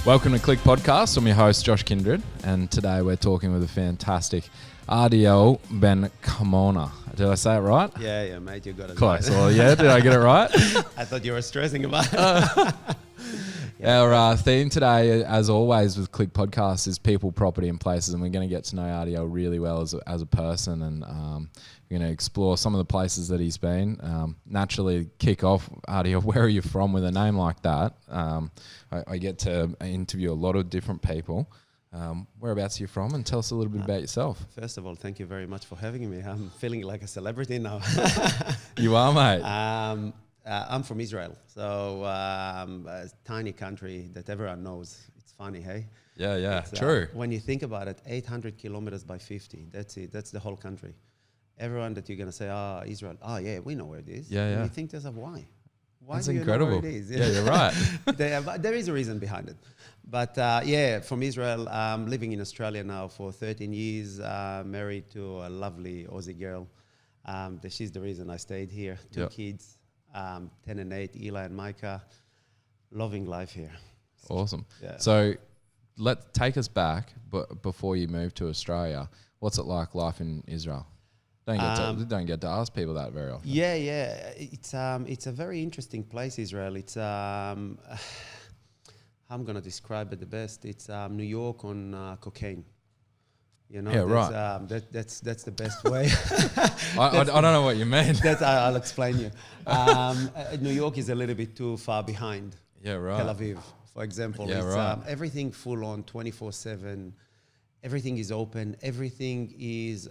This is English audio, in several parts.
Welcome to Qlick Podcast. I'm your host, Josh Kindred, and today we're talking with a fantastic Adiel Ben Karmona. Did I say it right? Yeah, mate, you got it Close. right. Well, yeah, did I get it right? I thought you were stressing about it. Our theme today, as always with Qlick Podcast, is people, property and places, and we're going to get to know Adiel really well as a person, and we're going to explore some of the places that he's been. Naturally, kick off, Adiel, where are you from with a name like that? I get to interview a lot of different people. Whereabouts are you from, and tell us a little bit about yourself. First of all, thank you very much for having me. I'm feeling like a celebrity now. You are, mate. I'm from Israel, so a tiny country that everyone knows. It's funny, hey? Yeah, It's, true. When you think about it, 800 kilometers by 50, that's it. That's the whole country. Everyone that you're going to say, Israel, yeah, we know where it is. Yeah. And you think to yourself, why? Why That's do you incredible. know where it is? Yeah, you're right. There is a reason behind it. But from Israel, living in Australia now for 13 years, married to a lovely Aussie girl. She's the reason I stayed here. Two kids, 10 and 8, Eli and Micah. Loving life here. Awesome. Yeah. So take us back, but before you moved to Australia, what's it like life in Israel? Don't get to ask people that very often. Yeah. It's a very interesting place, Israel. It's I'm gonna describe it the best. It's New York on cocaine. You know, Yeah, right. That's the best way. I don't know what you mean. I'll explain you. New York is a little bit too far behind. Yeah, right. Tel Aviv, for example. Yeah, It's, right. Everything full on 24/7. Everything is open. Everything is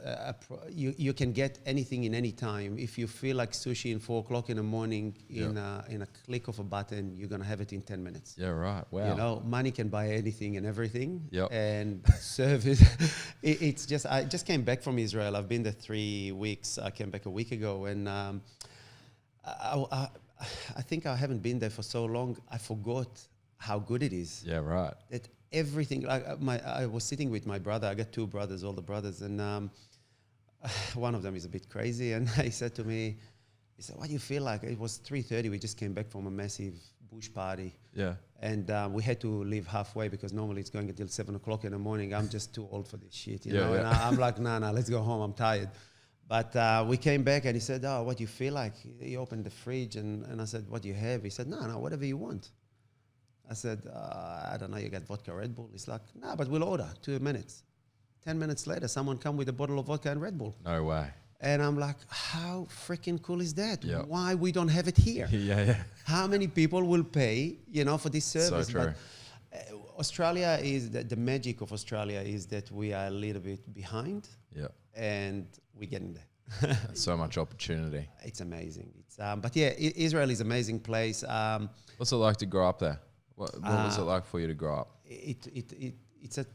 you can get anything in any time. If you feel like sushi in 4 o'clock in the morning, in a click of a button, you're gonna have it in 10 minutes. Yeah, right. Wow. You know, money can buy anything and everything. Yep. And service. It's just I just came back from Israel. I've been there 3 weeks. I came back a week ago, and I think I haven't been there for so long. I forgot how good it is. Yeah, right. That everything. I was sitting with my brother. I got 2 brothers, older brothers, and one of them is a bit crazy. And he said to me, he said, "What do you feel like?" It was 3:30. We just came back from a massive bush party. Yeah. And we had to leave halfway because normally it's going until 7 o'clock in the morning. I'm just too old for this shit, you know. Yeah. And I'm like, nah, let's go home. I'm tired. But we came back and he said, what do you feel like? He opened the fridge and I said, what do you have? He said, no, whatever you want. I said, I don't know, you got vodka Red Bull? He's like, no, but we'll order 2 minutes. 10 minutes later, someone come with a bottle of vodka and Red Bull. No way. And I'm like, how freaking cool is that? Yep. Why we don't have it here? Yeah. How many people will pay, for this service? So true. But Australia is, the magic of Australia is that we are a little bit behind. Yeah. And we're getting there. So much opportunity. It's amazing. Israel is an amazing place. What's it like to grow up there? What was it like for you to grow up? It's a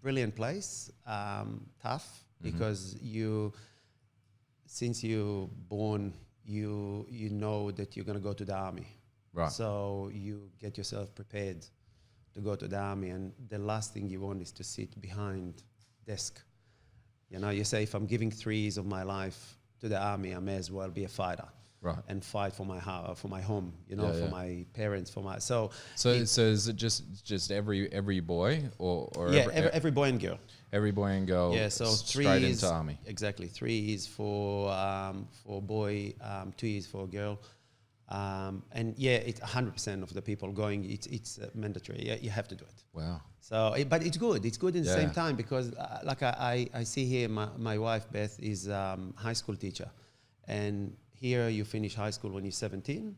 brilliant place. Tough because since you're born, you know that you're going to go to the army. Right. So you get yourself prepared to go to the army, and the last thing you want is to sit behind desk. You say, if I'm giving 3 years of my life to the army, I may as well be a fighter. Right. And fight for my home, for my parents, So is it just every boy or every boy and girl. Every boy and girl. Yeah, so 3 straight years into army. Exactly, 3 years for boy, 2 years for a girl, and it's 100% of the people going. It's mandatory. Yeah, you have to do it. Wow. So, but it's good. It's good in the same time because, I see here, my wife Beth is high school teacher, and here you finish high school when you're 17,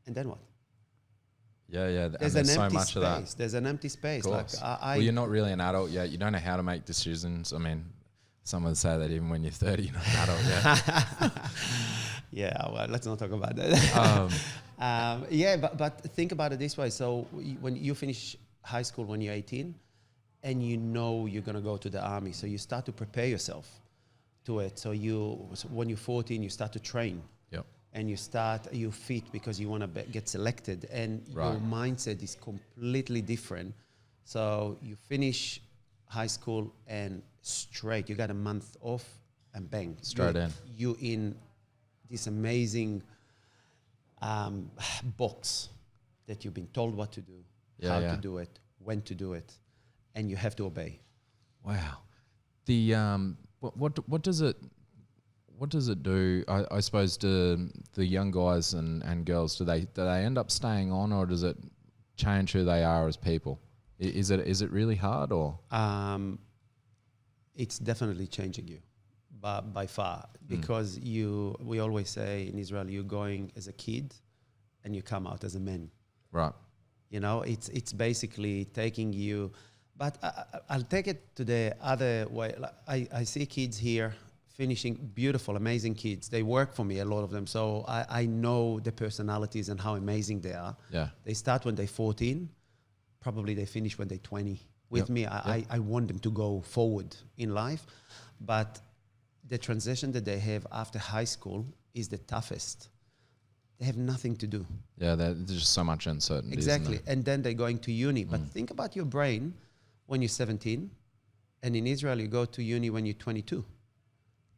and then what? Yeah. There's and an so empty much space. of that. There's an empty space. Well, you're not really an adult yet. You don't know how to make decisions. I mean, some would say that even when you're 30, you're not an adult yet. Yeah, well, let's not talk about that. But think about it this way. So when you finish high school when you're 18, and you're going to go to the army, so you start to prepare yourself to it. So when you're 14, you start to train. Yep. And you fit because you want to get selected, and right. Your mindset is completely different. So you finish high school and straight, you got a month off and bang. Straight in. You in this amazing box that you've been told what to do. how to do it, when to do it, and you have to obey. Wow. The what does it do? I suppose to the young guys and girls, do they end up staying on, or does it change who they are as people? Is it really hard, or? It's definitely changing you, by far, because we always say in Israel, you're going as a kid, and you come out as a man. Right. You know, it's basically taking you, but I'll take it to the other way. Like, I see kids here finishing, beautiful, amazing kids. They work for me, a lot of them. So I know the personalities and how amazing they are. Yeah. They start when they're 14. Probably they finish when they're 20. With me, I want them to go forward in life. But the transition that they have after high school is the toughest. They have nothing to do. Yeah, there's just so much uncertainty. Exactly. And then they're going to uni. But think about your brain when you're 17. And in Israel, you go to uni when you're 22.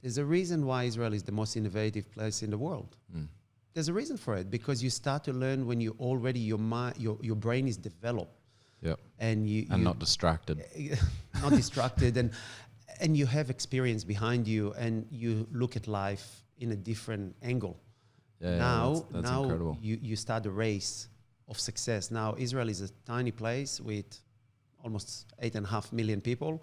There's a reason why Israel is the most innovative place in the world. There's a reason for it, because you start to learn when you already, your brain is developed. Yep. And you're not distracted. Not distracted. And you have experience behind you, and you look at life in a different angle. Yeah, now that's incredible. You start a race of success. Now Israel is a tiny place with almost 8.5 million people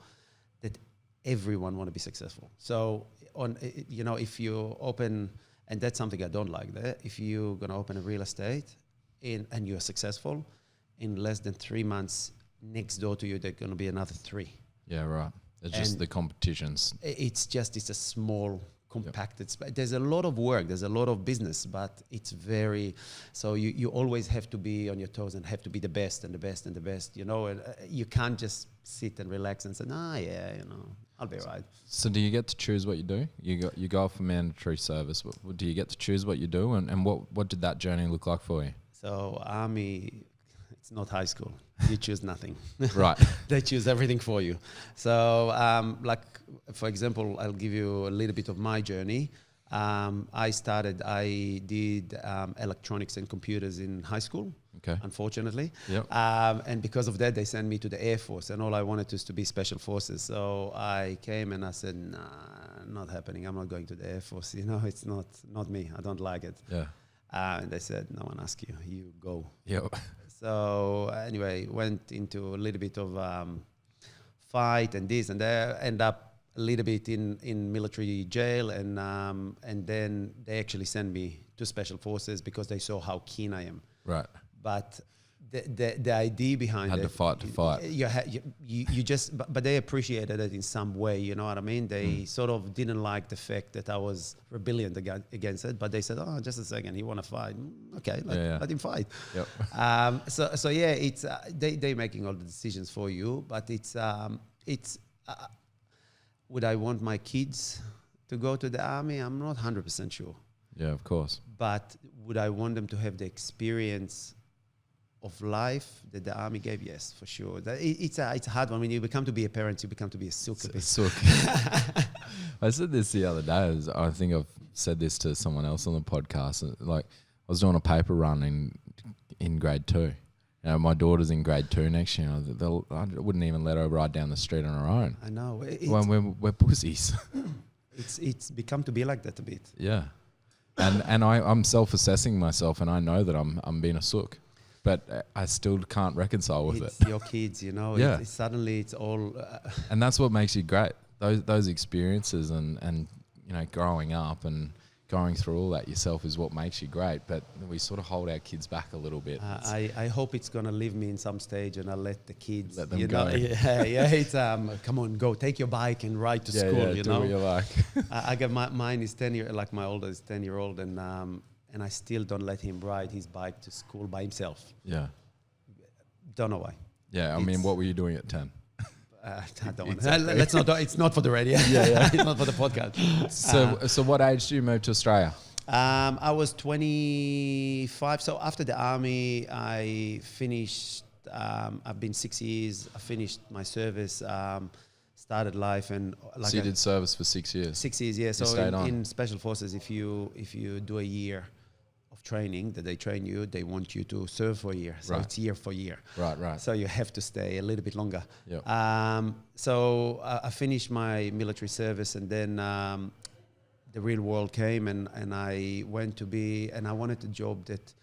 that everyone want to be successful. So if you open, and that's something I don't like there, if you're going to open a real estate and you're successful, in less than 3 months next door to you, there's going to be another 3. Yeah, right. It's just the competitions. It's a small compacted space. There's a lot of work, there's a lot of business, but it's very, so you always have to be on your toes and have to be the best and the best and the best, and you can't just sit and relax and say, I'll be right. So do you get to choose what you do? You go off for mandatory service. Do you get to choose what you do, and what did that journey look like for you? So army, it's not high school. You choose nothing. Right. They choose everything for you. So, for example, I'll give you a little bit of my journey. I did electronics and computers in high school, unfortunately. Yep. And because of that, they sent me to the Air Force, and all I wanted was to be Special Forces. So I came and I said, nah, not happening. I'm not going to the Air Force. It's not me. I don't like it. Yeah. And they said, no one asked you. You go. Yep. So anyway, went into a little bit of fight and this and that. End up a little bit in military jail, and then they actually sent me to Special Forces because they saw how keen I am. Right. But the idea behind had it, to fight. You just, but they appreciated it in some way. You know what I mean? They sort of didn't like the fact that I was rebellion against it. But they said, "Oh, just a second, he want to fight? Okay, let him fight." Yep. So yeah, it's they making all the decisions for you. But it's would I want my kids to go to the army? I'm not 100% sure. Yeah, of course. But would I want them to have the experience of life that the army gave? Yes, for sure. It's a hard one. When you become to be a parent, you become to be a sook. I said this the other day. I think I've said this to someone else on the podcast. Like, I was doing a paper run in grade 2. My daughter's in grade 2 next year. I wouldn't even let her ride down the street on her own. I know. We're pussies. It's become to be like that a bit. Yeah. And I'm self-assessing myself, and I know that I'm being a sook, but I still can't reconcile with it. It's your kids, Yeah. Suddenly it's all... and that's what makes you great. Those experiences and growing up and going through all that yourself is what makes you great. But we sort of hold our kids back a little bit. I hope it's going to leave me in some stage, and I'll let the kids... Let them go. Yeah, it's... come on, go. Take your bike and ride to school, do what you like. I got mine is 10 year, like my older is 10-year-old, and I still don't let him ride his bike to school by himself. Yeah. Don't know why. Yeah, I mean, what were you doing at 10? I don't want to. Let's not. It's not for the radio. Yeah. It's not for the podcast. So what age do you move to Australia? I was 25. So after the army, I finished. I've been 6 years. I finished my service. Started life, and So you did service for 6 years. 6 years, yeah. So stayed on. in Special Forces, if you do a year of training that they train you, they want you to serve for a year. So Right. it's year for year. Right. So you have to stay a little bit longer. Yep. So I finished my military service, and then the real world came, and I went to be, and I wanted a job that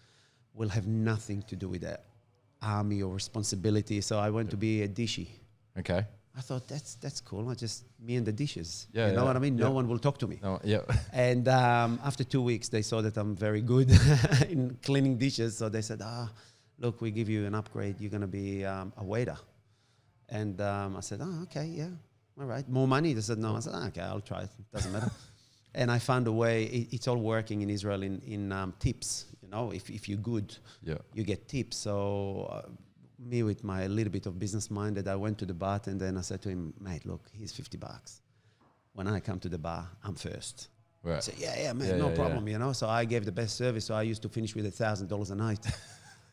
will have nothing to do with the army or responsibility. So I went to be a dishy. Okay. I thought that's cool. I just me and the dishes. Yeah, you know yeah, what I mean? No yeah. one will talk to me. No, yeah. And after 2 weeks, they saw that I'm very good in cleaning dishes. So they said, look, we give you an upgrade. You're going to be a waiter. And I said, okay, yeah, all right. More money? They said, no. I said, okay, I'll try it. Doesn't matter. And I found a way. It's all working in Israel in tips. You know, if you're good, you get tips. So me with my little bit of business minded, I went to the bartender and I said to him, mate, look, here's $50. When I come to the bar, I'm first. Right. He said, yeah, man, no problem, you know. So I gave the best service. So I used to finish with $1,000 a night,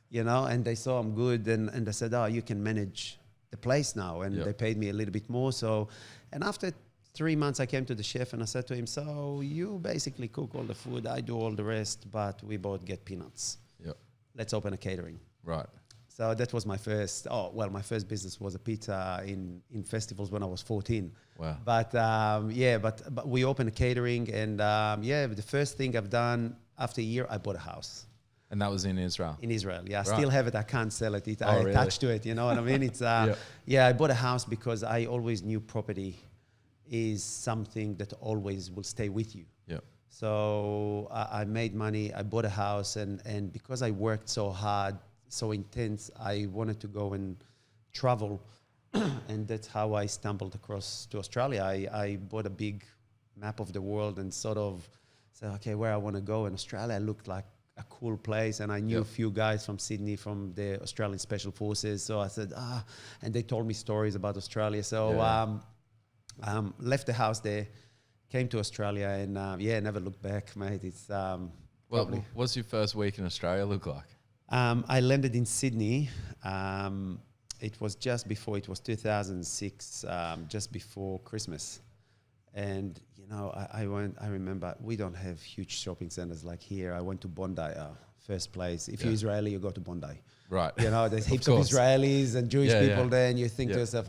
you know. And they saw I'm good, and they said, you can manage the place now. And they paid me a little bit more. So, and after 3 months, I came to the chef and I said to him, so you basically cook all the food, I do all the rest, but we both get peanuts. Yep. Let's open a catering. Right. So that was my first, my first business was a pizza in festivals when I was 14. Wow. But but we opened a catering, and the first thing I've done after a year, I bought a house. And that was in Israel? In Israel, yeah. I Right. still have it. I can't sell it. I really? attached to it, you know what I mean? It's I bought a house because I always knew property is something that always will stay with you. Yeah. So I made money, I bought a house, and because I worked so hard, so intense, I wanted to go and travel. And that's how I stumbled across to Australia. I bought a big map of the world and sort of said, okay, where I want to go. And Australia looked like a cool place. And I knew a few guys from Sydney, from the Australian Special Forces. So I said, and they told me stories about Australia. So left the house there, came to Australia, and never looked back, mate. It's what's your first week in Australia look like? I landed in Sydney. It was just before, it was 2006, just before Christmas. And, you know, I remember we don't have huge shopping centers like here. I went to Bondi, first place. If you're Israeli, you go to Bondi. Right. You know, there's heaps of Israelis and Jewish people there, and you think to yourself,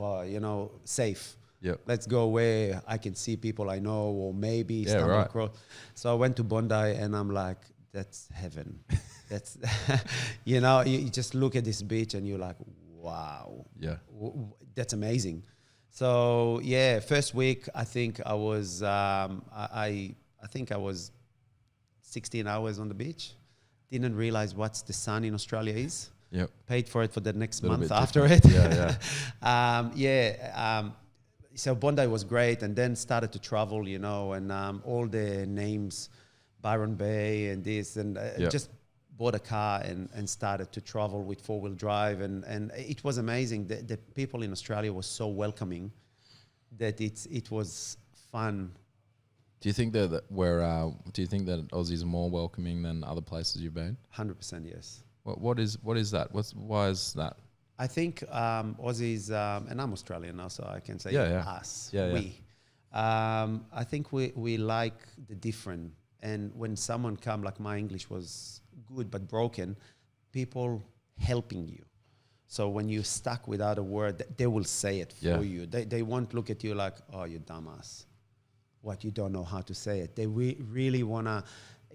safe. Yep. Let's go where I can see people I know, or maybe stumble across. So I went to Bondi, and I'm like, that's heaven. That's, you know, you just look at this beach and you're like, wow. Yeah. That's amazing. So first week, I think I was, I think I was 16 hours on the beach. Didn't realize what's the sun in Australia is. Yep. Paid for it for the next month after it. So Bondi was great, and then started to travel, you know, and all the names, Byron Bay and this, and just bought a car and started to travel with 4-wheel drive, and it was amazing. The people in Australia were so welcoming that it was fun. Do you think that Aussies are more welcoming than other places you've been? 100% yes. What is that? Why is that? I think Aussies, and I'm Australian now, so I can say us, we. I think we like the different. And when someone come, like my English was good but broken, people helping you. So when you're stuck without a word, they will say it for you. They won't look at you like, oh, you dumbass. What, you don't know how to say it. They really want to,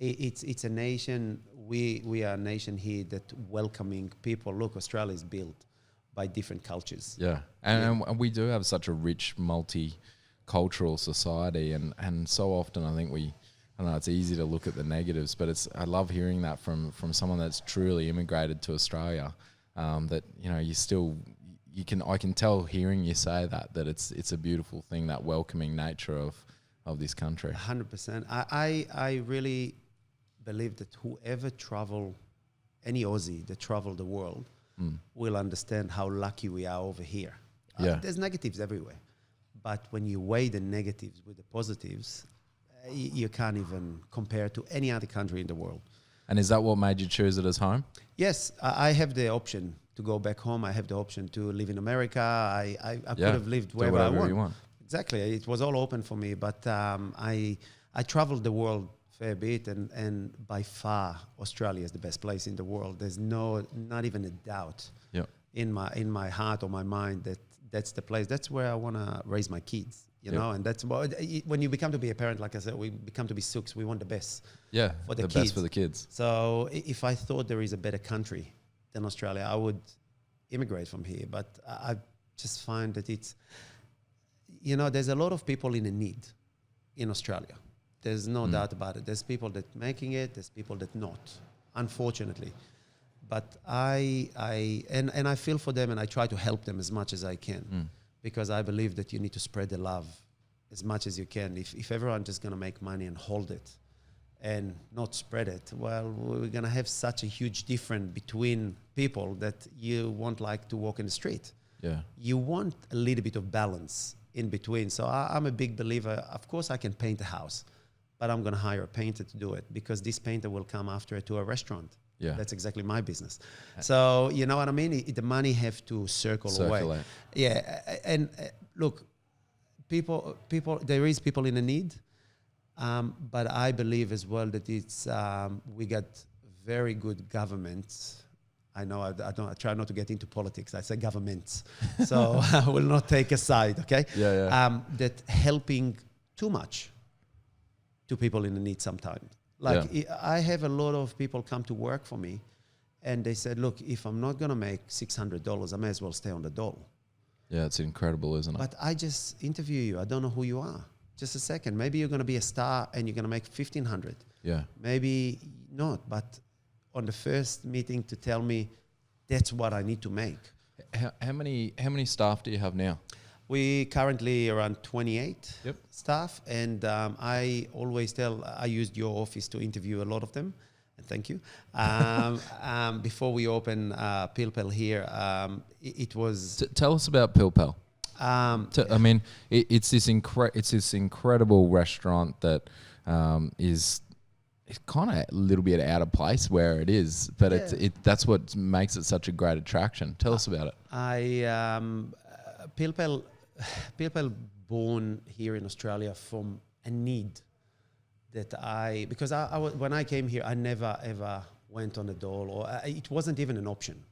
it's a nation, we are a nation here that welcoming people. Look, Australia is built by different cultures. Yeah. And we do have such a rich multicultural society, and so often I think I don't know, it's easy to look at the negatives, but I love hearing that from someone that's truly immigrated to Australia, that, you know, I can tell hearing you say that it's a beautiful thing, that welcoming nature of this country. 100%. I really believe that whoever travel, any Aussie that travel the world, will understand how lucky we are over here. There's negatives everywhere, but when you weigh the negatives with the positives, you can't even compare to any other country in the world. And is that what made you choose it as home? Yes, I have the option to go back home. I have the option to live in America. I could have lived wherever I want. You want. Exactly. It was all open for me, but I traveled the world fair bit, and by far Australia is the best place in the world. There's not even a doubt in my heart or my mind that that's the place. That's where I want to raise my kids. You know, and that's when you become to be a parent, like I said, we become to be sooks. We want the best. Yeah, for the kids. Best for the kids. So if I thought there is a better country than Australia, I would immigrate from here. But I just find that it's, there's a lot of people in a need in Australia. There's no doubt about it. There's people that making it. There's people that not, unfortunately. But I feel for them, and I try to help them as much as I can. Because I believe that you need to spread the love as much as you can. If everyone's just going to make money and hold it and not spread it, well, we're going to have such a huge difference between people that you won't like to walk in the street. Yeah. You want a little bit of balance in between. So I'm a big believer. Of course, I can paint a house, but I'm going to hire a painter to do it because this painter will come after to a restaurant. Yeah. That's exactly my business. So, you know what I mean? The money have to circulate away. Yeah. And look, people, there is people in a need. But I believe as well that it's, we got very good governments. I know I try not to get into politics. I say governments. So I will not take a side. Okay. Yeah. That helping too much to people in the need sometimes. Like I have a lot of people come to work for me and they said, look, if I'm not going to make $600, I may as well stay on the dole. Yeah, it's incredible, isn't it? But I just interview you. I don't know who you are. Just a second. Maybe you're going to be a star and you're going to make $1,500. Yeah. Maybe not. But on the first meeting to tell me that's what I need to make. How many staff do you have now? We currently around 28 staff, and I always tell, I used your office to interview a lot of them, and thank you. Before we open Pilpel here, it was... Tell us about Pilpel. I mean, it's this incredible restaurant that is kind of a little bit out of place where it is, but that's what makes it such a great attraction. Tell us about it. Pilpel born here in Australia from a need that because when I came here, I never ever went on a dole, or it wasn't even an option.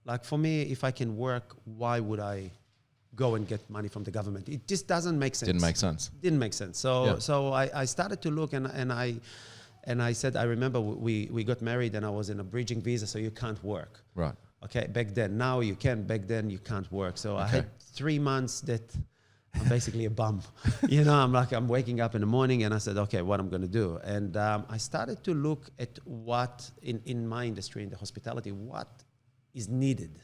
Like for me, if I can work, why would I go and get money from the government? It just doesn't make sense. Didn't make sense. So I started to look and I said, I remember we got married and I was in a bridging visa, so you can't work. Right. Okay, back then. Now you can. Back then you can't work. So I had 3 months that I'm basically a bum. I'm waking up in the morning and I said, okay, what I'm going to do? And I started to look at what in my industry, in the hospitality, what is needed.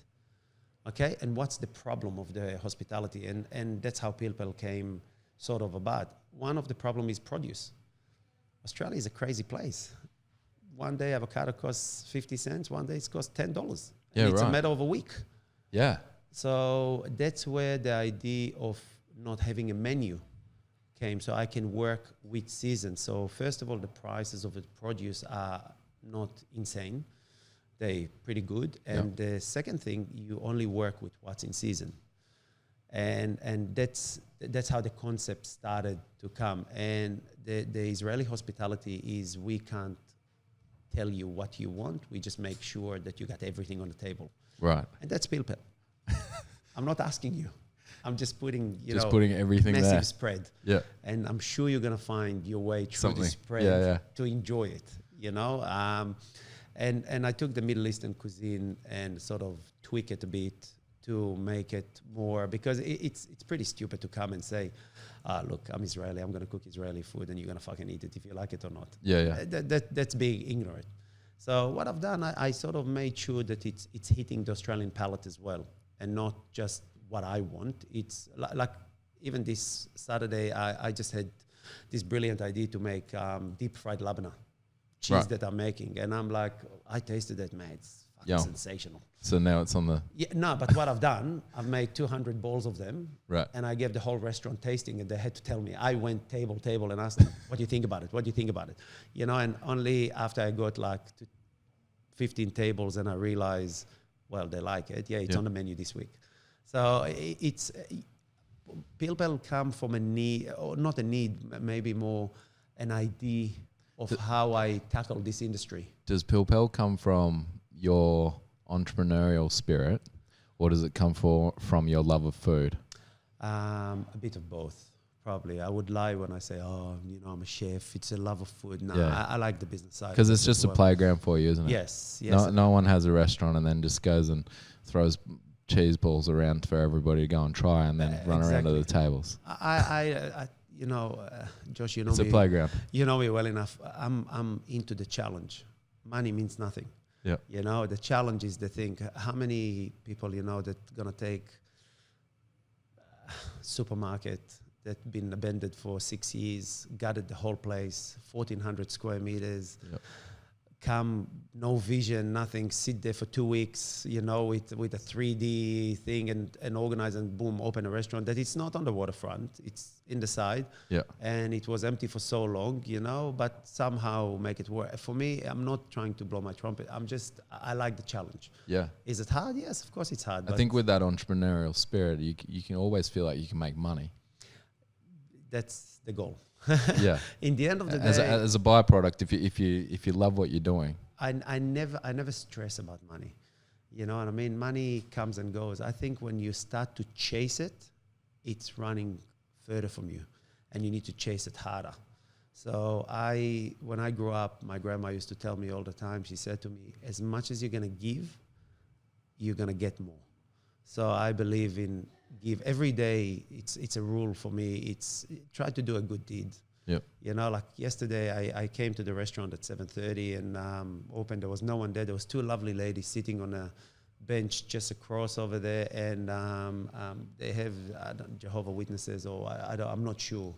Okay, and what's the problem of the hospitality? And that's how Pilpel came sort of about. One of the problem is produce. Australia is a crazy place. One day avocado costs 50 cents. One day it costs $10. Yeah, it's a matter of a week. Yeah. So that's where the idea of not having a menu came. So I can work with seasons. So first of all, the prices of the produce are not insane. They're pretty good. And the second thing, you only work with what's in season. And that's how the concept started to come. And the Israeli hospitality is we can't tell you what you want. We just make sure that you got everything on the table. Right. And that's Pilpel. I'm not asking you. I'm just putting, putting everything massive there. Spread. Yeah. And I'm sure you're going to find your way through the spread to enjoy it, And I took the Middle Eastern cuisine and sort of tweak it a bit to make it more, because it's pretty stupid to come and say, look, I'm Israeli, I'm going to cook Israeli food and you're going to fucking eat it if you like it or not. Yeah. That's being ignorant. So what I've done, I sort of made sure that it's hitting the Australian palate as well, and not just what I want. It's like even this Saturday, I just had this brilliant idea to make deep fried labana cheese that I'm making. And I'm like, I tasted it, man. It's fucking sensational. So now it's on the... Yeah, no, but what I've done, I've made 200 balls of them. Right. And I gave the whole restaurant tasting, and they had to tell me. I went table and asked them, what do you think about it? What do you think about it? And only after I got like 15 tables and I realized, well, they like it. Yeah, it's on the menu this week. So it's... Pilpel come from a need, or not a need, maybe more an idea of how I tackle this industry. Does Pilpel come from your entrepreneurial spirit, or does it come from your love of food? A bit of both, probably. I would lie when I say, I'm a chef. It's a love of food. No, I like the business side. Because it's just a playground for you, isn't it? Yes. No one has a restaurant and then just goes and throws cheese balls around for everybody to go and try and then run around to the tables. Josh, you know it's me. It's a playground. You know me well enough. I'm into the challenge. Money means nothing. Yeah. The challenge is the thing. How many people that gonna take supermarket that been abandoned for 6 years, gutted the whole place, 1,400 square meters. Yep. Come, no vision, nothing, sit there for 2 weeks, with a 3D thing and organize and boom, open a restaurant that it's not on the waterfront, it's in the side. Yeah. And it was empty for so long, but somehow make it work. For me, I'm not trying to blow my trumpet. I like the challenge. Yeah. Is it hard? Yes, of course it's hard. I think with that entrepreneurial spirit, you can always feel like you can make money. That's the goal. Yeah. In the end of the day, as a byproduct, if you love what you're doing, I never stress about money. You know what I mean? Money comes and goes. I think when you start to chase it, it's running further from you, and you need to chase it harder. So when I grew up, my grandma used to tell me all the time. She said to me, "As much as you're gonna give, you're gonna get more." So I believe in give every day. It's a rule for me. It's try to do a good deed. Yep. Like yesterday, I came to the restaurant at 7:30 and opened. There was no one there. There was two lovely ladies sitting on a bench just across over there, and they have Jehovah Witnesses, or I'm not sure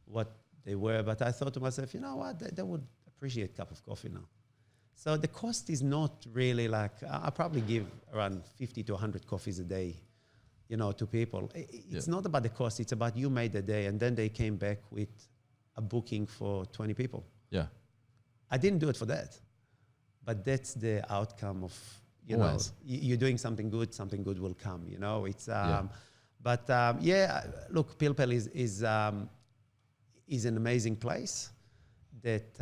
what they were, but I thought to myself, you know what, they would appreciate a cup of coffee now. So the cost is not really like, I probably give around 50 to 100 coffees a day, to people. It's not about the cost, it's about you made the day, and then they came back with a booking for 20 people. Yeah. I didn't do it for that, but that's the outcome of, you're doing something good will come, it's, look, Pilpel is an amazing place that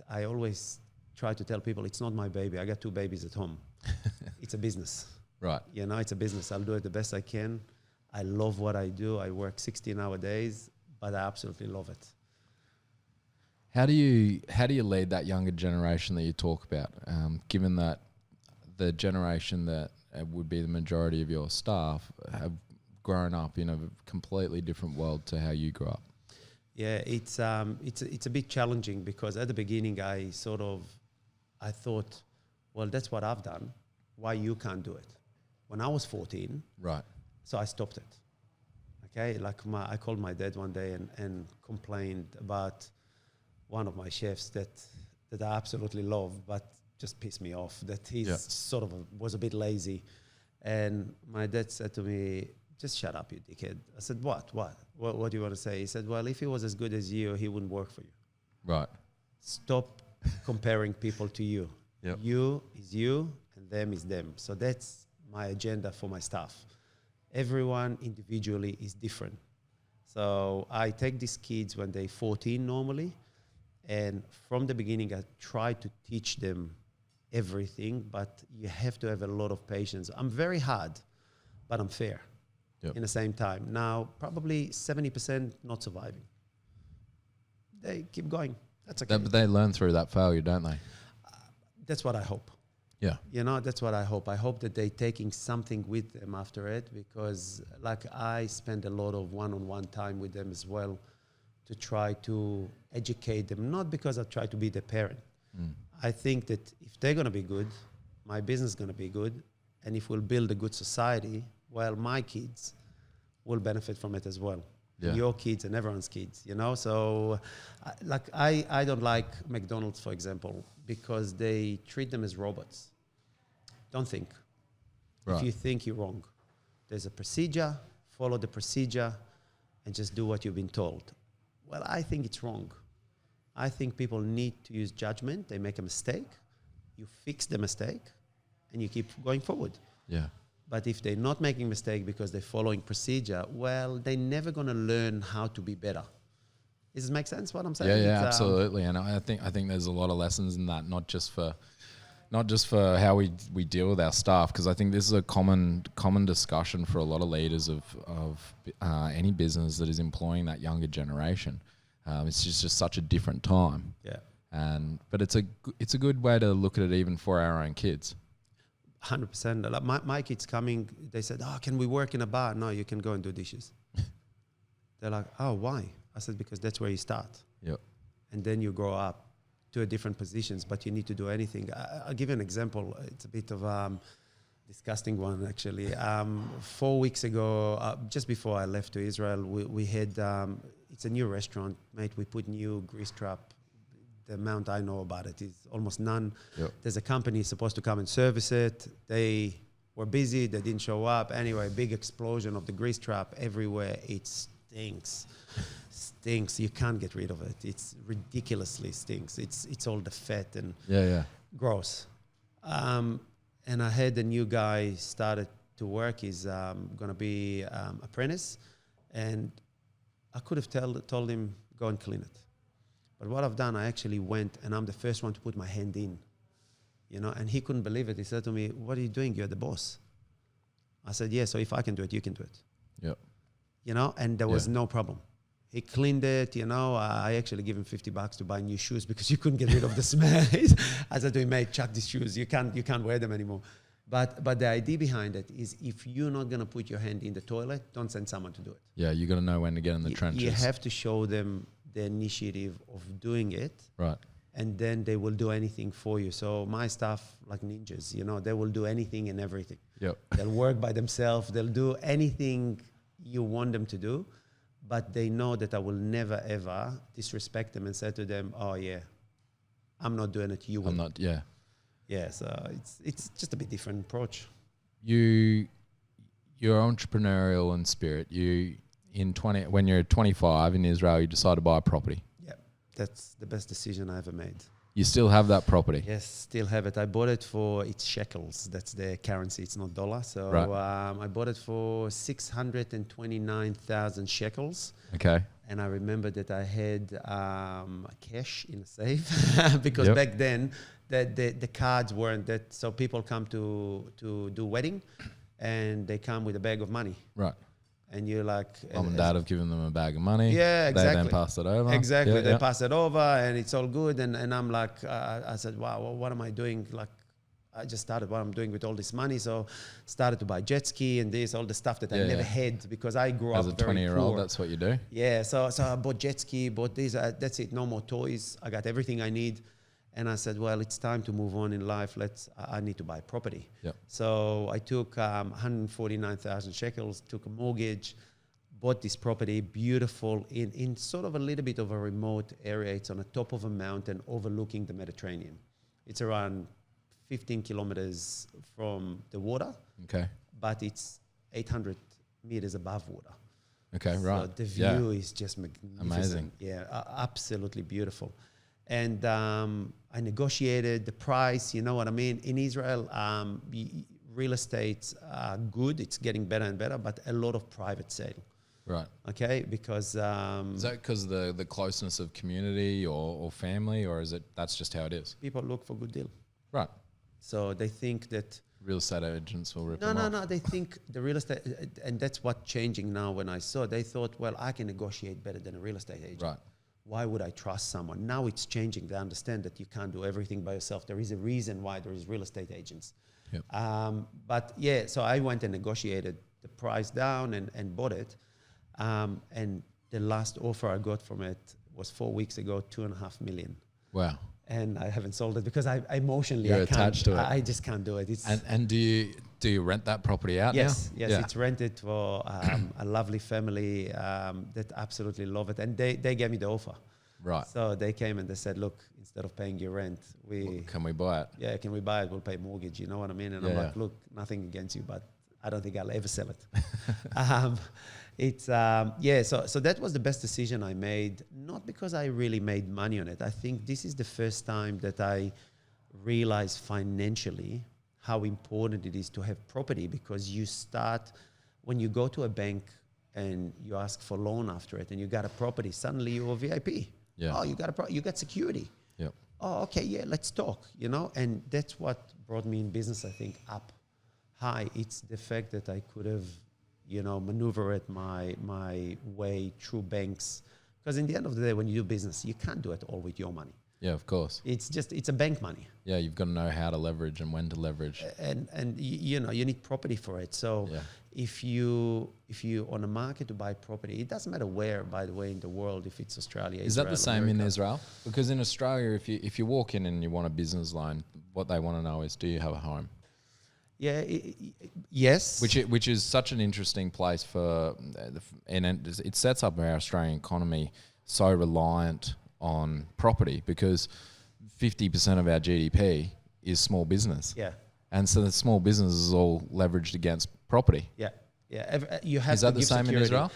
I always try to tell people, it's not my baby. I got 2 babies at home. It's a business. Right. It's a business. I'll do it the best I can. I love what I do. I work 16-hour days, but I absolutely love it. How do you lead that younger generation that you talk about, given that the generation that would be the majority of your staff have grown up in a completely different world to how you grew up? Yeah, it's a bit challenging because at the beginning I thought, well, that's what I've done. Why you can't do it? When I was 14, right? So I stopped it. Okay, I called my dad one day and complained about one of my chefs that I absolutely love, but just pissed me off. That he's was a bit lazy, and my dad said to me, "Just shut up, you dickhead." I said, What do you want to say? He said, well, if he was as good as you, he wouldn't work for you. Right. Stop comparing people to you. Yep. You is you, and them is them. So that's my agenda for my staff. Everyone individually is different. So I take these kids when they're 14 normally, and from the beginning I try to teach them everything, but you have to have a lot of patience. I'm very hard, but I'm fair. Yep. In the same time. Now, probably 70% not surviving. They keep going. That's okay. But they learn through that failure, don't they? That's what I hope. Yeah. That's what I hope. I hope that they're taking something with them after it, because I spend a lot of one-on-one time with them as well to try to educate them, not because I try to be the parent. I think that if they're going to be good, my business is going to be good, and if we'll build a good society, well, my kids will benefit from it as well. Yeah. Your kids and everyone's kids, So, I don't like McDonald's, for example, because they treat them as robots. Don't think. Right. If you think, you're wrong. There's a procedure, follow the procedure, and just do what you've been told. Well, I think it's wrong. I think people need to use judgment. They make a mistake. You fix the mistake, and you keep going forward. Yeah. But if they're not making mistake because they're following procedure, well, they're never going to learn how to be better. Does it make sense what I'm saying? Yeah, absolutely. And I think there's a lot of lessons in that, not just for how we deal with our staff, because I think this is a common discussion for a lot of leaders of any business that is employing that younger generation. It's just such a different time. Yeah. But it's a good way to look at it even for our own kids. 100%. Like my kids coming, they said, "Oh, can we work in a bar?" No, you can go and do dishes. They're like, "Oh, why?" I said, "Because that's where you start. Yep. And then you grow up to a different positions, but you need to do anything." I'll give you an example. It's a bit of disgusting one, actually. 4 weeks ago, just before I left to Israel, we had, it's a new restaurant, mate. We put new grease trap. The amount I know about it is almost none. Yep. There's a company supposed to come and service it. They were busy. They didn't show up. Anyway, big explosion of the grease trap everywhere. It stinks. You can't get rid of it. It's ridiculously stinks. It's all the fat and gross. And I had a new guy started to work. He's going to be apprentice. And I could have told him, go and clean it. But what I've done, I actually went, and I'm the first one to put my hand in, and he couldn't believe it. He said to me, "What are you doing? You're the boss." I said, "Yeah, so if I can do it, you can do it." Yep. And there was no problem. He cleaned it, I actually gave him $50 to buy new shoes because you couldn't get rid of the smell. I said to him, "Mate, chuck these shoes. You can't wear them anymore." But the idea behind it is, if you're not going to put your hand in the toilet, don't send someone to do it. Yeah, you got to know when to get in the trenches. You have to show them the initiative of doing it, right? And then they will do anything for you. So my staff, like ninjas, they will do anything and everything. Yep. They'll work by themselves. They'll do anything you want them to do, but they know that I will never ever disrespect them and say to them, "Oh yeah, I'm not doing it. You will." I'm not. Yeah. Yeah. So it's just a bit different approach. You're entrepreneurial in spirit. When you're 25 in Israel, you decide to buy a property. Yeah, that's the best decision I ever made. You still have that property? Yes, still have it. I bought it for its shekels. That's the currency. It's not dollar. So I bought it for 629,000 shekels. Okay. And I remember that I had cash in a safe because back then the cards weren't that. So people come to do wedding, and they come with a bag of money. Right. And you're like... Mom and dad have given them a bag of money. Yeah, exactly. They then pass it over. Exactly. They pass it over, and it's all good. And I'm like, I said, wow, well, what am I doing? Like, I just started what I'm doing with all this money. So started to buy jet ski and all the stuff that I never had because I grew up very poor. As a 20-year-old, that's what you do? Yeah. So I bought jet ski, bought this. That's it. No more toys. I got everything I need. And I said, well, it's time to move on in life. I need to buy property. Yep. So I took 149,000 shekels, took a mortgage, bought this property, beautiful, in sort of a little bit of a remote area. It's on the top of a mountain overlooking the Mediterranean. It's around 15 kilometers from the water. Okay. But it's 800 meters above water. Okay, right. So the view is just magnificent. Amazing. Yeah, absolutely beautiful. And I negotiated the price, you know what I mean? In Israel, real estate's good. It's getting better and better, but a lot of private sale. Right. Okay, because... is that because of the closeness of community or family, or is it that's just how it is? People look for good deal. Right. So they think that... Real estate agents will rip them off. No. They think the real estate... And that's what's changing now when I saw. They thought, well, I can negotiate better than a real estate agent. Right. Why would I trust someone? Now it's changing. They understand that you can't do everything by yourself. There is a reason why there is real estate agents. Yep. But yeah, so I went and negotiated the price down and bought it. And the last offer I got from it was 4 weeks ago, 2.5 million. Wow. And I haven't sold it because I emotionally You're I can't, attached to it. I just can't do it. And do you rent that property out now? Yes, it's rented for a lovely family that absolutely love it. And they gave me the offer. Right. So they came and they said, look, instead of paying your rent, can we buy it? Yeah, can we buy it? We'll pay mortgage. You know what I mean? And I'm like, look, nothing against you, but I don't think I'll ever sell it. So that was the best decision I made, not because I really made money on it. I think this is the first time that I realized financially how important it is to have property, because you start, when you go to a bank and you ask for loan after it and you got a property, suddenly you're a VIP. Yeah. Oh, you got security. Yep. Oh, okay, yeah, let's talk, and that's what brought me in business, I think, up high. It's the fact that I could have, maneuvered my way through banks. Because in the end of the day, when you do business, you can't do it all with your money. Yeah, of course. It's a bank money. Yeah, you've got to know how to leverage and when to leverage. And you need property for it. So if you on a market to buy property, it doesn't matter where, by the way, in the world, if it's Australia, Is that the same America. In Israel? Because in Australia, if you walk in and you want a business loan, what they want to know is, do you have a home? Yeah, yes. Which is such an interesting place and it sets up our Australian economy so reliant on property, because 50% of our GDP is small business. Yeah. And so the small business is all leveraged against property. Yeah. Yeah. You have is that the same security. in Israel?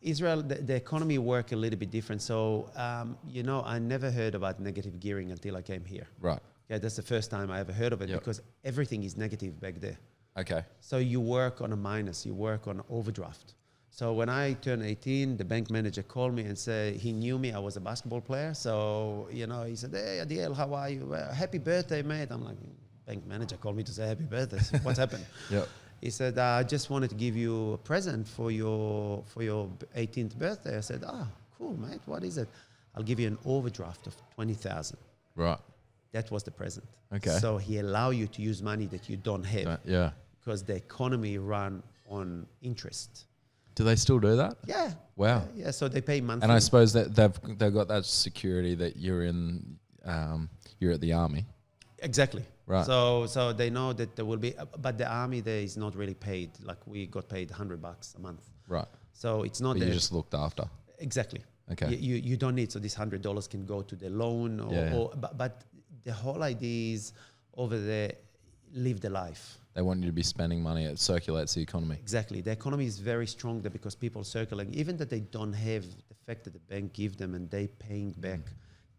Israel, the economy work a little bit different. So, I never heard about negative gearing until I came here. Right. Okay, that's the first time I ever heard of it, because everything is negative back there. Okay. So you work on a minus, you work on overdraft. So when I turned 18, the bank manager called me and said he knew me. I was a basketball player. So, he said, "Hey, Adiel, how are you? Happy birthday, mate." I'm like, bank manager called me to say happy birthday. So what's happened? Yep. He said, "I just wanted to give you a present for your 18th birthday." I said, cool, mate. What is it? I'll give you an overdraft of 20,000. Right. That was the present. Okay. So he allow you to use money that you don't have. Yeah. Because the economy run on interest. Do they still do that? Yeah. Wow. Yeah. So they pay monthly. And I suppose that they've got that security that you're in, you're at the army. Exactly. Right. So they know that there will be, but the army there is not really paid. Like we got paid $100 a month. Right. So it's not. But you're just looked after. Exactly. Okay. You don't need, so this $100 can go to the loan but the whole idea is over there, live the life. They want you to be spending money. It circulates the economy. Exactly. The economy is very strong there because people circling, even that they don't have the fact that the bank give them and they paying back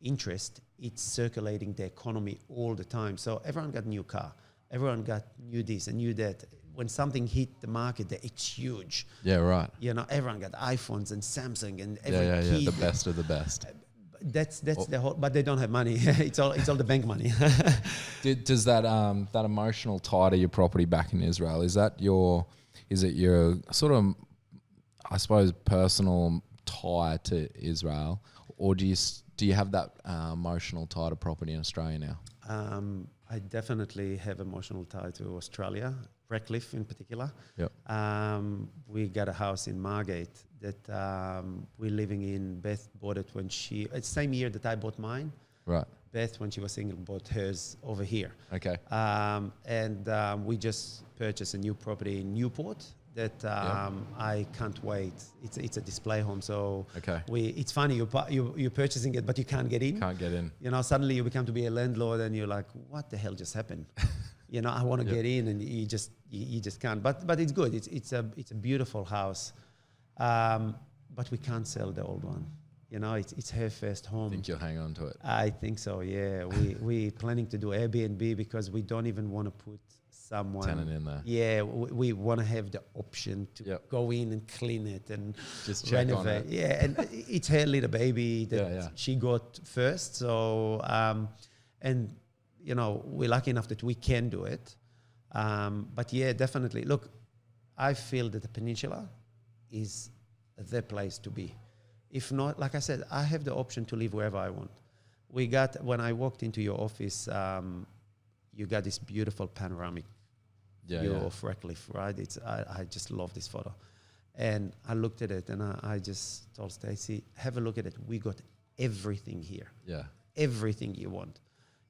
interest, it's circulating the economy all the time. So everyone got new car. Everyone got new this and new that. When something hit the market, it's huge. Yeah, right. Everyone got iPhones and Samsung and every kid. The best of the best. That's the whole, but they don't have money. it's all the bank money. Does that that emotional tie to your property back in Israel, is it your sort of, I suppose, personal tie to Israel, or do you have that emotional tie to property in Australia now? I definitely have emotional tie to Australia, Redcliffe in particular. Yep. We got a house in Margate that we're living in. Beth bought it when it's the same year that I bought mine. Right. Beth, when she was single, bought hers over here. Okay. And we just purchased a new property in Newport that I can't wait. It's a display home, so it's funny you're purchasing it, but you can't get in. Can't get in. Suddenly you become to be a landlord, and you're like, what the hell just happened? I want to get in, and you just can't. But it's good. It's a beautiful house, but we can't sell the old one. It's her first home. I think you'll hang on to it. I think so. Yeah, we planning to do Airbnb because we don't even want to put someone tenant in there. Yeah, we want to have the option to go in and clean it and just renovate. Check on it. Yeah, and it's her little baby that she got first. So and we're lucky enough that we can do it. But yeah, definitely. Look, I feel that the peninsula is the place to be. If not, like I said, I have the option to live wherever I want. When I walked into your office, you got this beautiful panoramic view of Redcliffe, right? I just love this photo. And I looked at it and I just told Stacey, have a look at it. We got everything here. Yeah. Everything you want.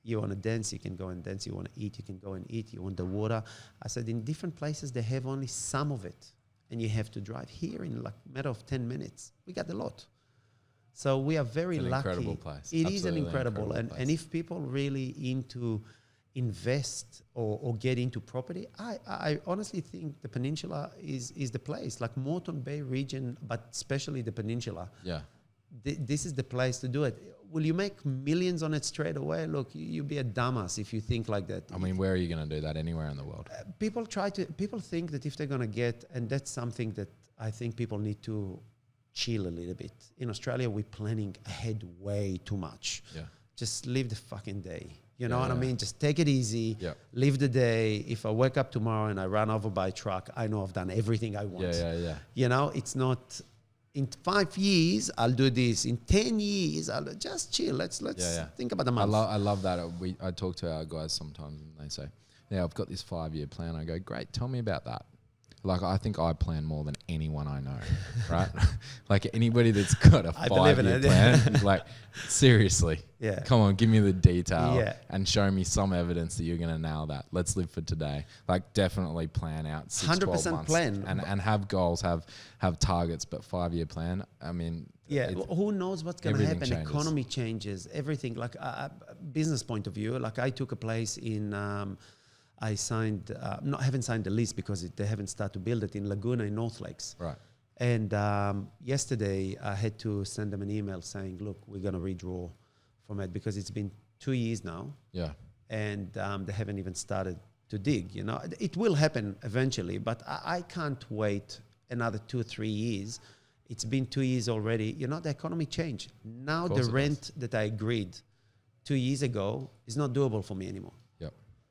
You want to dance, you can go and dance. You want to eat, you can go and eat. You want the water. I said, in different places, they have only some of it. And you have to drive here in like a matter of 10 minutes. We got a lot. So we are very lucky. Incredible place. It is an incredible place. And if people really into invest or get into property, I honestly think the peninsula is the place, like Moreton Bay region, but especially the peninsula. Yeah. This is the place to do it. Will you make millions on it straight away? Look, you'll be a dumbass if you think like that. I mean, where are you going to do that? Anywhere in the world? People think that if they're going to get, and that's something that I think people need to chill a little bit. In Australia, we're planning ahead way too much. Yeah. Just live the fucking day. You know Yeah, what I yeah. mean? Just take it easy. Yeah. Live the day. If I wake up tomorrow and I run over by a truck, I know I've done everything I want. Yeah. You know, it's not in 5 years I'll do this. In 10 years I'll just chill. Let's think about the month. I love that. I talk to our guys sometimes and they say, "Yeah, I've got this 5-year plan." I go, "Great, tell me about that." Like, I think I plan more than anyone I know, right? Like, anybody that's got a 5-year plan, like, seriously, come on, give me the detail and show me some evidence that you're going to nail that. Let's live for today. Like, definitely plan out 6, 12 months. plan. And have goals, have targets, but 5-year plan, I mean... who knows what's going to happen? Changes. Economy changes, everything. Like, business point of view, like I took a place in... I signed, haven't signed the lease because they haven't started to build it in Laguna in North Lakes. Right. And yesterday I had to send them an email saying, look, we're going to redraw from it because it's been 2 years now. Yeah. And they haven't even started to dig, you know. It will happen eventually, but I can't wait another 2 or 3 years. It's been 2 years already. You know, the economy changed. Now the rent that I agreed 2 years ago is not doable for me anymore.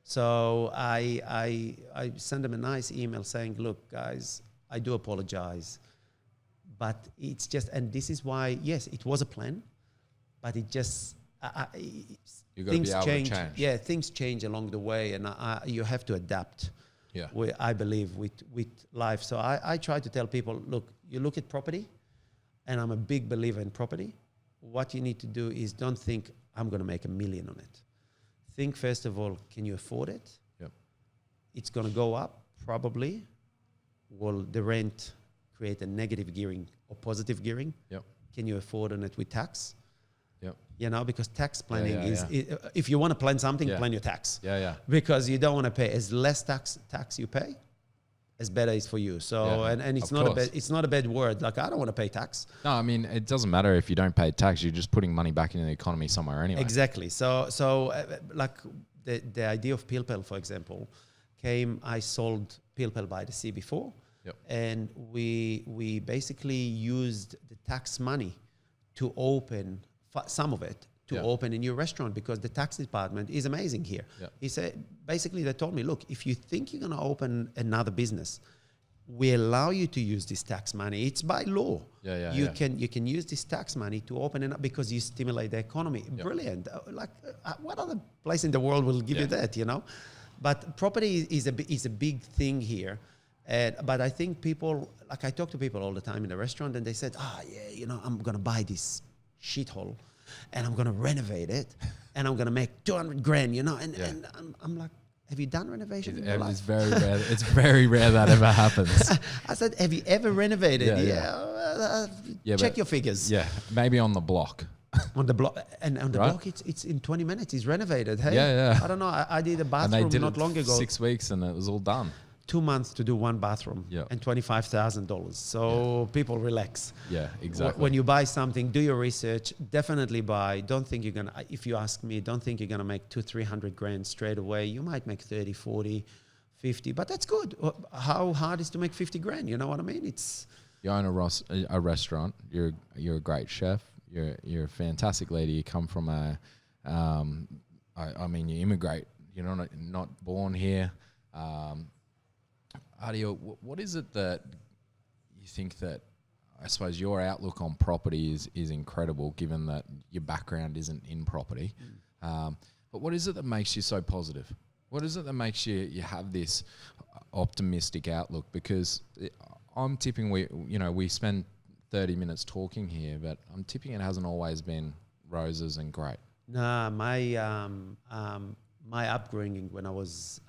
So I sent them a nice email saying, look, guys, I do apologize. But it's just, and this is why, yes, it was a plan, but it just, things change. Yeah, things change along the way, and you have to adapt. Yeah. I believe with life. So I try to tell people, look, you look at property, and I'm a big believer in property. What you need to do is don't think I'm going to make $1 million on it. Think, first of all, can you afford it? Yep. It's going to go up, probably. Will the rent create a negative gearing or positive gearing? Yep. Can you afford on it with tax? Yep. You know, because tax planning if you want to plan something, plan your tax. Yeah. Because you don't want to pay as less tax you pay, as better is for you. So and it's not a bad word. Like, I don't want to pay tax. No, I mean, it doesn't matter if you don't pay tax. You're just putting money back into the economy somewhere anyway. Exactly. So like the idea of Pilpel, for example, came. I sold Pilpel by the Sea before, and we basically used the tax money to open some of it. Open a new restaurant because the tax department is amazing here. Yeah. He said, basically, they told me, look, if you think you're going to open another business, we allow you to use this tax money. It's by law. You can use this tax money to open it up because you stimulate the economy. Yep. Brilliant. What other place in the world will give you that, you know? But property is a big thing here. But I think people, like I talk to people all the time in the restaurant and they said, you know, I'm going to buy this shithole and I'm going to renovate it and I'm going to make 200 grand, you know? And I'm like, have you done renovation in your life? It's very rare. It's very rare that ever happens. I said, have you ever renovated? Check your figures. Yeah, maybe on the block. On the block, and on the block, it's in 20 minutes. It's renovated. Hey, I don't know. I did a bathroom not long ago. 6 weeks, and it was all done. 2 months to do one bathroom and $25,000. So people relax. Yeah, exactly. When you buy something, do your research. Definitely buy. Don't think you're gonna. If you ask me, don't think you're gonna make 200-300 grand straight away. You might make 30, 40, 50, but that's good. How hard is to make 50 grand? You know what I mean? It's. You own a restaurant. You're a great chef. You're a fantastic leader. You come from I mean, you immigrate. You're not born here. Adiel, what is it that you think that, I suppose your outlook on property is incredible, given that your background isn't in property. But what is it that makes you so positive? What is it that makes you have this optimistic outlook? Because I'm tipping we spend 30 minutes talking here, but I'm tipping it hasn't always been roses and great. Nah, my upbringing when I was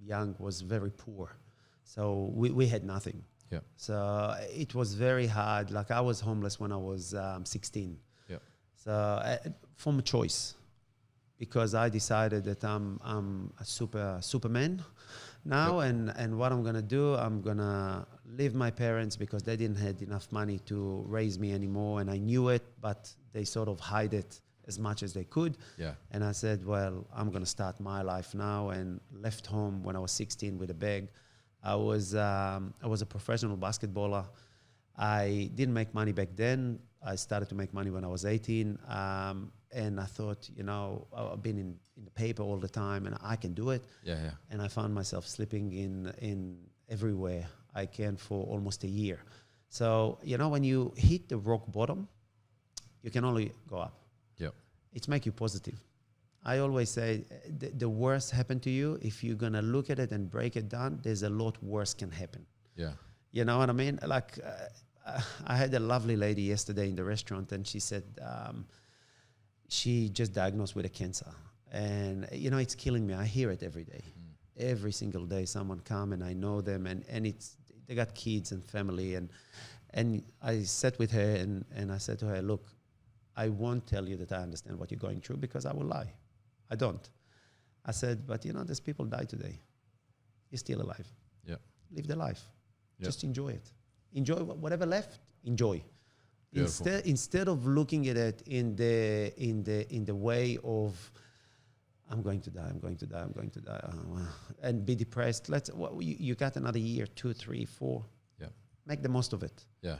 young was very poor. So we had nothing. Yeah. So it was very hard. Like, I was homeless when I was 16. Yeah. So from a choice, because I decided that I'm a superman now, and what I'm gonna do, I'm gonna leave my parents because they didn't have enough money to raise me anymore, and I knew it, but they sort of hide it as much as they could. Yeah. And I said, well, I'm gonna start my life now, and left home when I was 16 with a bag. I was a professional basketballer, I didn't make money back then. I started to make money when I was 18. And I thought, I've been in the paper all the time and I can do it. Yeah. And I found myself slipping in everywhere I can for almost a year. So, when you hit the rock bottom, you can only go up. Yep. It's make you positive. I always say the worst happened to you. If you're going to look at it and break it down, there's a lot worse can happen. Yeah. You know what I mean? Like, I had a lovely lady yesterday in the restaurant, and she said she just diagnosed with a cancer. And, it's killing me. I hear it every day. Every single day someone come and I know them, and they got kids and family. And I sat with her and I said to her, look, I won't tell you that I understand what you're going through because I will lie. I don't. I said, but there's people die today. You're still alive. Yep. Live the life. Yep. Just enjoy it. Enjoy whatever left. Enjoy. Beautiful. Instead of looking at it in the way of I'm going to die, and be depressed. You got another year, 2, 3, 4. Yeah. Make the most of it. Yeah.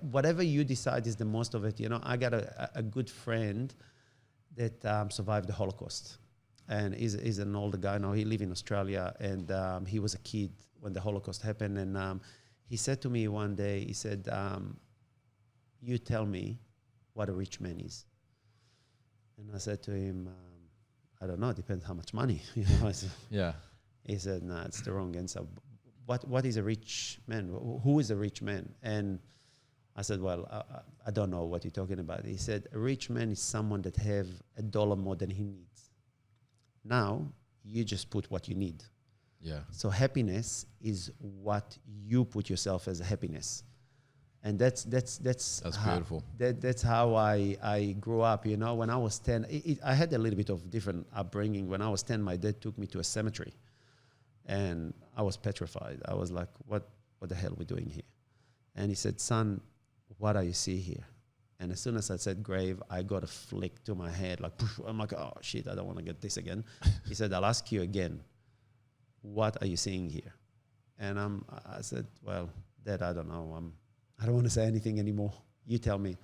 Whatever you decide is the most of it. I got a good friend that survived the Holocaust, and he's an older guy now. He lives in Australia, and he was a kid when the Holocaust happened. And he said to me one day, he said, you tell me what a rich man is. And I said to him, I don't know, it depends how much money. Yeah. He said, no, it's the wrong answer. What is a rich man? Who is a rich man? And I said, well, I don't know what you're talking about. He said, a rich man is someone that have $1 more than he needs. Now, you just put what you need. Yeah. So happiness is what you put yourself as a happiness. And that's beautiful. That's how I grew up. When I was 10, I had a little bit of different upbringing. When I was 10, my dad took me to a cemetery. And I was petrified. I was like, what the hell are we doing here? And he said, son, what do you see here? And as soon as I said grave, I got a flick to my head. Like, poof, I'm like, oh, shit, I don't want to get this again. He said, I'll ask you again, what are you seeing here? And I said, well, Dad, I don't know. I don't want to say anything anymore. You tell me.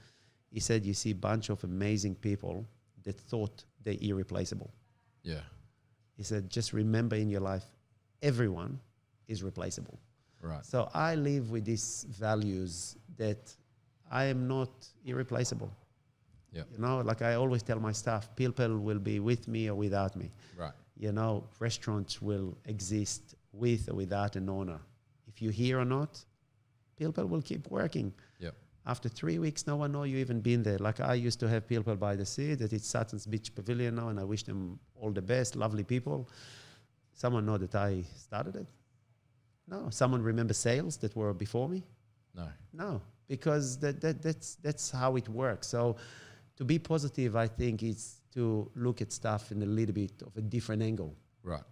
He said, you see a bunch of amazing people that thought they're irreplaceable. Yeah. He said, just remember in your life, everyone is replaceable. Right. So I live with these values that I am not irreplaceable. Yeah. Like I always tell my staff, people will be with me or without me. Right. Restaurants will exist with or without an owner. If you're here or not, people will keep working. Yep. After 3 weeks, no one know you even been there. Like I used to have people by the sea that it's Saturn's Beach Pavilion now, and I wish them all the best, lovely people. Someone know that I started it? No. Someone remember sales that were before me? No, because that's how it works. So to be positive, I think it's to look at stuff in a little bit of a different angle. Right.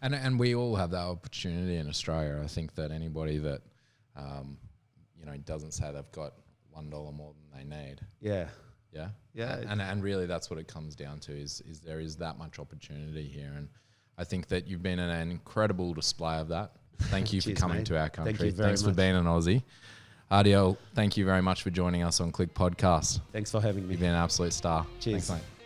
And we all have that opportunity in Australia. I think that anybody that doesn't say they've got $1 more than they need. Yeah. Yeah. Yeah. And really that's what it comes down to is there is that much opportunity here. And I think that you've been an incredible display of that. Thank you for coming to our country. Thank you very Thanks much. for being an Aussie. Adiel, thank you very much for joining us on Qlick Podcast. Thanks for having me. You've been an absolute star. Cheers. Thanks, mate.